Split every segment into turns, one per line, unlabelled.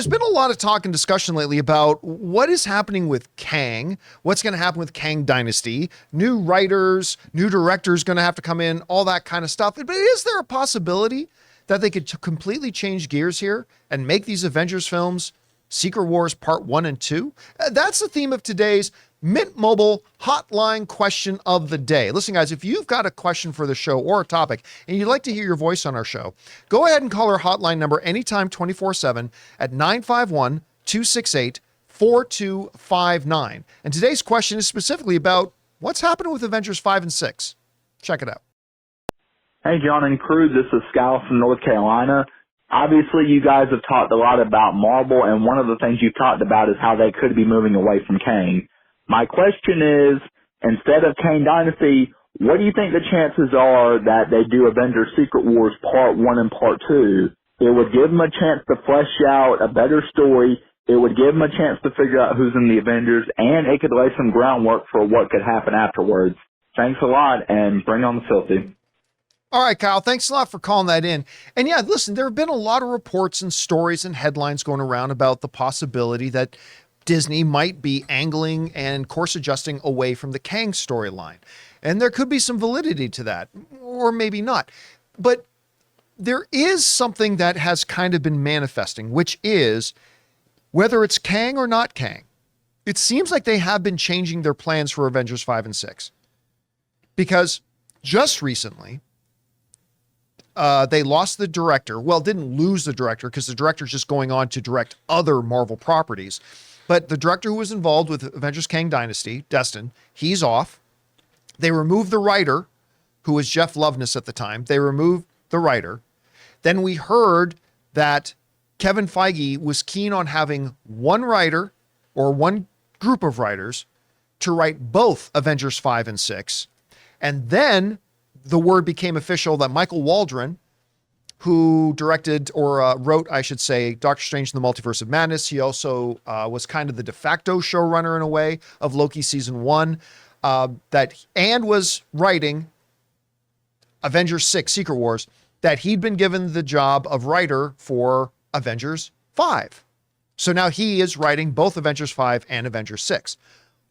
there's been a lot of talk and discussion lately about what is happening with Kang, what's going to happen with Kang Dynasty, new writers, new directors going to have to come in, all that kind of stuff. But is there a possibility that they could completely change gears here and make these Avengers films Secret Wars Part 1 and 2? That's the theme of today's Mint Mobile hotline question of the day. Listen, guys, if you've got a question for the show or a topic and you'd like to hear your voice on our show, go ahead and call our hotline number anytime 24/7 at 951-268-4259. And today's question is specifically about what's happening with Avengers 5 and 6. Check it out.
Hey, John and crew, this is Scal from North Carolina. Obviously, you guys have talked a lot about Marvel, and one of the things you've talked about is how they could be moving away from Kang. My question is, instead of Kang Dynasty, what do you think the chances are that they do Avengers Secret Wars Part 1 and Part 2? It would give them a chance to flesh out a better story. It would give them a chance to figure out who's in the Avengers, and it could lay some groundwork for what could happen afterwards. Thanks a lot, and bring on the filthy.
All right, Kyle, thanks a lot for calling that in. And yeah, listen, there have been a lot of reports and stories and headlines going around about the possibility that Disney might be angling and course adjusting away from the Kang storyline. And there could be some validity to that, or maybe not. But there is something that has kind of been manifesting, which is whether it's Kang or not Kang, it seems like they have been changing their plans for Avengers 5 and 6. Because just recently, they lost the director. Well, didn't lose the director because the director's just going on to direct other Marvel properties. But the director who was involved with Avengers Kang Dynasty, Destin, he's off. They removed the writer, who was Jeff Loveness at the time. They removed the writer. Then we heard that Kevin Feige was keen on having one writer or one group of writers to write both Avengers 5 and 6. And then the word became official that Michael Waldron, who directed or wrote, I should say, Doctor Strange in the Multiverse of Madness. He also was kind of the de facto showrunner in a way of Loki season 1, and was writing Avengers 6 Secret Wars, that he'd been given the job of writer for Avengers 5. So now he is writing both Avengers 5 and Avengers 6.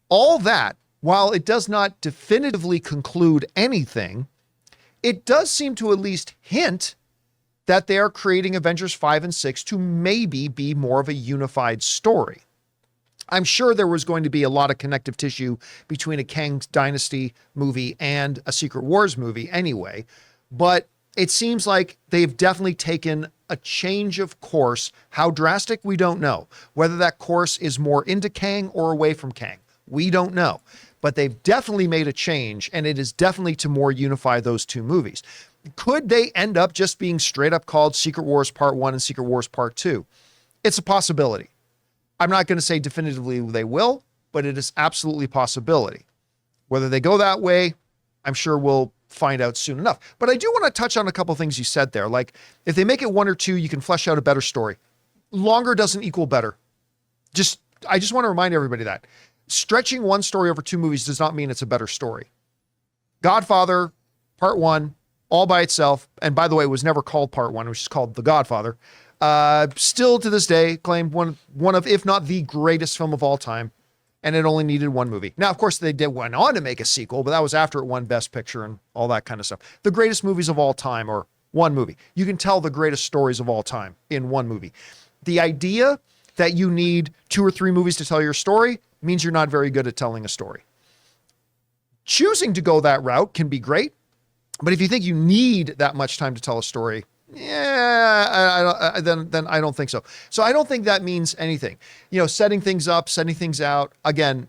All that, while it does not definitively conclude anything, it does seem to at least hint that they are creating Avengers 5 and 6 to maybe be more of a unified story. I'm sure there was going to be a lot of connective tissue between a Kang Dynasty movie and a Secret Wars movie anyway, but it seems like they've definitely taken a change of course. How drastic, we don't know. Whether that course is more into Kang or away from Kang, we don't know. But they've definitely made a change, and it is definitely to more unify those two movies. Could they end up just being straight up called Secret Wars Part 1 and Secret Wars Part 2? It's a possibility. I'm not going to say definitively they will, but it is absolutely a possibility. Whether they go that way, I'm sure we'll find out soon enough. But I do want to touch on a couple things you said there. Like, if they make it 1 or 2, you can flesh out a better story. Longer doesn't equal better. I just want to remind everybody that. Stretching one story over 2 movies does not mean it's a better story. Godfather, Part 1, all by itself, and by the way, it was never called Part 1, which is called The Godfather, still to this day claimed one of, if not the greatest film of all time, and it only needed 1 movie. Now, of course, went on to make a sequel, but that was after it won Best Picture and all that kind of stuff. The greatest movies of all time are 1 movie. You can tell the greatest stories of all time in 1 movie. The idea that you need 2 or 3 movies to tell your story means you're not very good at telling a story. Choosing to go that route can be great, but if you think you need that much time to tell a story, then I don't think so. So I don't think that means anything. Setting things up, setting things out. Again,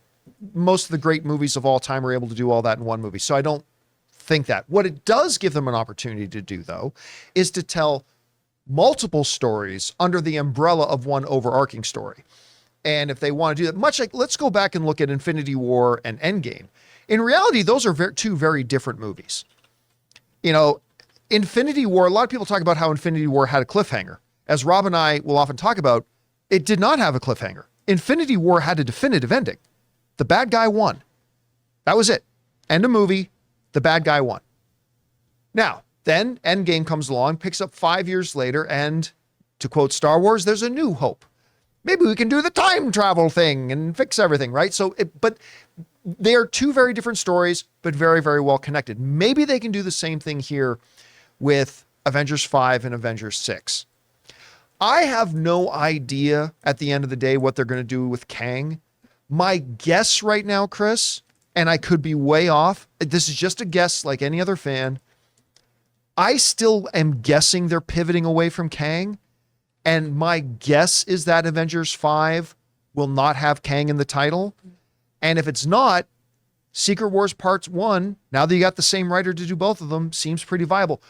most of the great movies of all time are able to do all that in 1 movie. So I don't think that. What it does give them an opportunity to do, though, is to tell multiple stories under the umbrella of 1 overarching story. And if they want to do that, much like, let's go back and look at Infinity War and Endgame. In reality, those are 2 very different movies. Infinity War, a lot of people talk about how Infinity War had a cliffhanger. As Rob and I will often talk about, it did not have a cliffhanger. Infinity War had a definitive ending. The bad guy won. That was it. End of movie. The bad guy won. Now, then Endgame comes along, picks up 5 years later, and to quote Star Wars, there's a new hope. maybe we can do the time travel thing and fix everything, right? But they are two very different stories, but very, very well connected. Maybe they can do the same thing here with Avengers 5 and Avengers 6. I have no idea at the end of the day what they're going to do with Kang. My guess right now, Chris, and I could be way off, this is just a guess like any other fan, I still am guessing they're pivoting away from Kang. And my guess is that Avengers 5 will not have Kang in the title. And if it's not, Secret Wars Parts 1, now that you got the same writer to do both of them, seems pretty viable.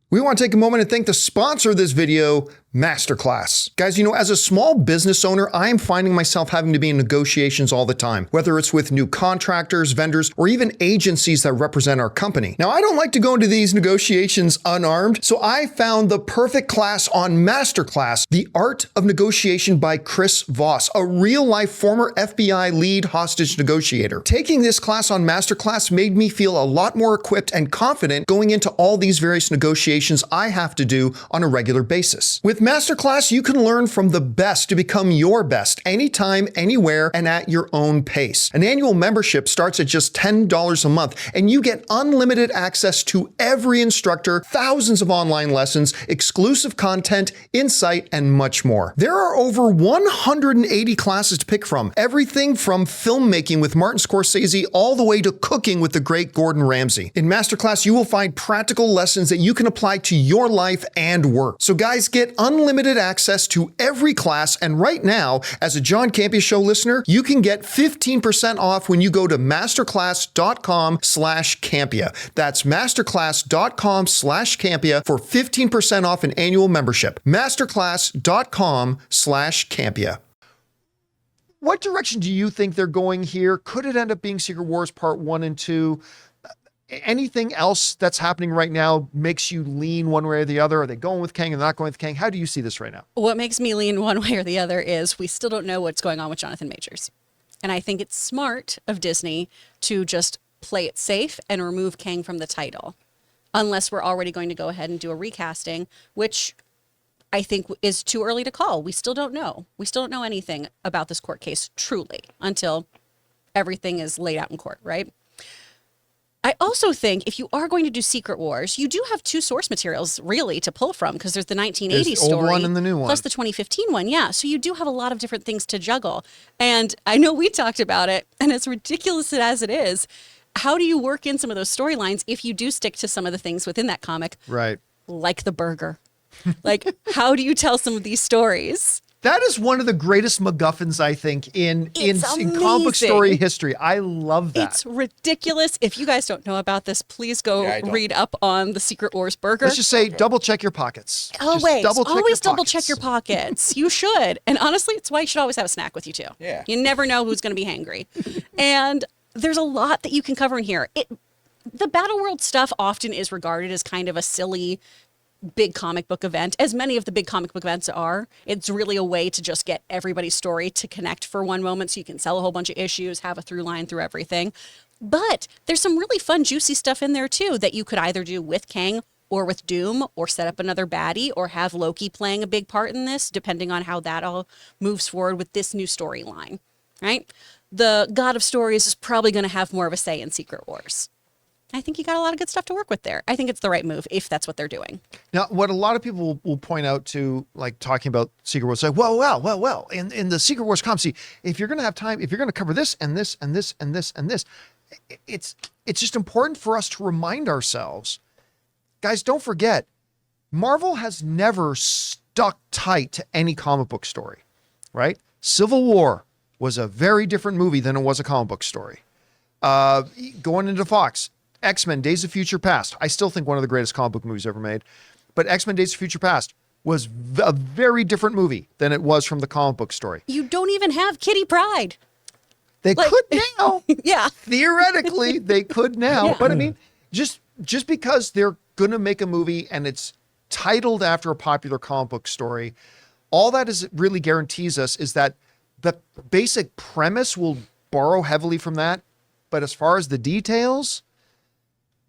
We want to take a moment and thank the sponsor of this video, MasterClass. Guys, as a small business owner, I am finding myself having to be in negotiations all the time, whether it's with new contractors, vendors, or even agencies that represent our company. Now, I don't like to go into these negotiations unarmed, so I found the perfect class on MasterClass, The Art of Negotiation by Chris Voss, a real-life former FBI lead hostage negotiator. Taking this class on MasterClass made me feel a lot more equipped and confident going into all these various negotiations I have to do on a regular basis. With MasterClass, you can learn from the best to become your best anytime, anywhere, and at your own pace. An annual membership starts at just $10 a month, and you get unlimited access to every instructor, thousands of online lessons, exclusive content, insight, and much more. There are over 180 classes to pick from, everything from filmmaking with Martin Scorsese all the way to cooking with the great Gordon Ramsay. In MasterClass, you will find practical lessons that you can apply to your life and work. So guys, get unlimited access to every class, and right now, as a John Campea Show listener, you can get 15% off when you go to masterclass.com/Campea. That's masterclass.com/Campea for 15% off an annual membership. masterclass.com/Campea. What direction do you think they're going here? Could it end up being Secret Wars Part 1 and 2? Anything else that's happening right now makes you lean one way or the other? Are they going with Kang and not going with Kang? How do you see this right now?
What makes me lean one way or the other is we still don't know what's going on with Jonathan Majors. And I think it's smart of Disney to just play it safe and remove Kang from the title, unless we're already going to go ahead and do a recasting, which I think is too early to call. We still don't know. We still don't know anything about this court case truly until everything is laid out in court, right? I also think if you are going to do Secret Wars, you do have two source materials really to pull from, because there's the 1980s story,
old one and the new one,
plus the 2015 one. Yeah, so you do have a lot of different things to juggle. And I know we talked about it, and as ridiculous as it is, how do you work in some of those storylines if you do stick to some of the things within that comic?
Right.
Like the burger. Like, how do you tell some of these stories?
That is one of the greatest MacGuffins, I think, in comic book story history. I love that.
It's ridiculous. If you guys don't know about this, please go read up on the Secret Wars burger.
Let's just say, double check your pockets.
Always double check your pockets. You should. And honestly, it's why you should always have a snack with you too.
Yeah.
You never know who's going to be hangry. And there's a lot that you can cover in here. The Battle World stuff often is regarded as kind of a silly big comic book event, as many of the big comic book events are. It's really a way to just get everybody's story to connect for one moment, so you can sell a whole bunch of issues, have a through line through everything. But there's some really fun, juicy stuff in there too that you could either do with Kang or with Doom, or set up another baddie, or have Loki playing a big part in this, depending on how that all moves forward with this new storyline, right? The God of Stories is probably going to have more of a say in Secret Wars. I think you got a lot of good stuff to work with there. I think it's the right move if that's what they're doing.
Now, what a lot of people will point out to, like talking about Secret Wars, say, well, in the Secret Wars comics, see, if you're going to have time, if you're going to cover this and this and this and this and this, it's just important for us to remind ourselves, guys, don't forget, Marvel has never stuck tight to any comic book story, right? Civil War was a very different movie than it was a comic book story. Going into Fox, X-Men Days of Future Past, I still think one of the greatest comic book movies ever made, but X-Men Days of Future Past was a very different movie than it was from the comic book story.
You don't even have Kitty Pryde.
They could now.
Yeah.
Theoretically, they could now.
Yeah.
But I mean, just because they're going to make a movie and it's titled after a popular comic book story, all that is really guarantees us is that the basic premise will borrow heavily from that. But as far as the details,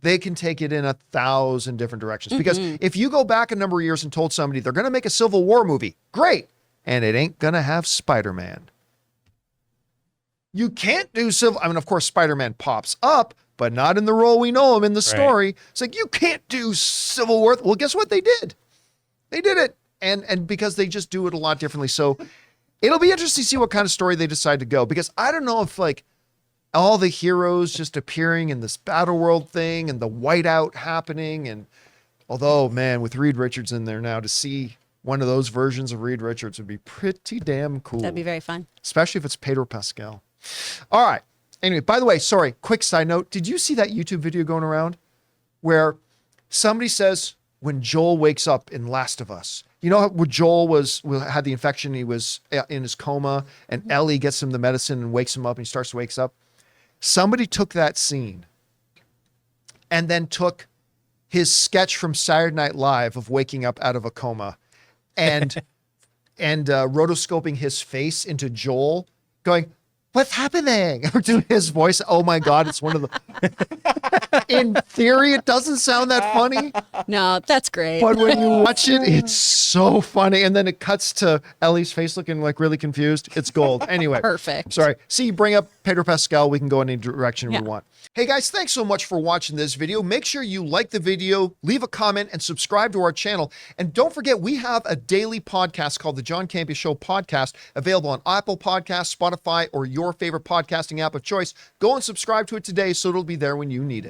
they can take it in 1,000 different directions. Because if you go back a number of years and told somebody they're going to make a Civil War movie, great. and it ain't gonna have Spider-Man. You can't do Civil. I mean, of course, Spider-Man pops up, but not in the role we know him in the story. It's like, you can't do Civil War. Well, guess what? They did. They did it. And because they just do it a lot differently. So it'll be interesting to see what kind of story they decide to go, because I don't know if like all the heroes just appearing in this battle world thing and the whiteout happening. And although, man, with Reed Richards in there now, to see one of those versions of Reed Richards would be pretty damn cool.
That'd be very fun.
Especially if it's Pedro Pascal. All right. Anyway, by the way, sorry, quick side note. Did you see that YouTube video going around where somebody says when Joel wakes up in Last of Us, you know, when Joel had the infection, he was in his coma, and Ellie gets him the medicine and wakes him up, and he wakes up. Somebody took that scene and then took his sketch from Saturday Night Live of waking up out of a coma and rotoscoping his face into Joel going, "What's happening?" Or doing his voice. Oh my God, it's one of the. In theory, it doesn't sound that funny.
No, that's great.
But when you watch it, it's so funny. And then it cuts to Ellie's face looking like really confused. It's gold. Anyway.
Perfect.
Sorry. See, you bring up Pedro Pascal. We can go in any direction we want. Hey guys, thanks so much for watching this video. Make sure you like the video, leave a comment, and subscribe to our channel. And don't forget, we have a daily podcast called the John Campea Show podcast, available on Apple Podcasts, Spotify, or your favorite podcasting app of choice. Go and subscribe to it today so it'll be there when you need it.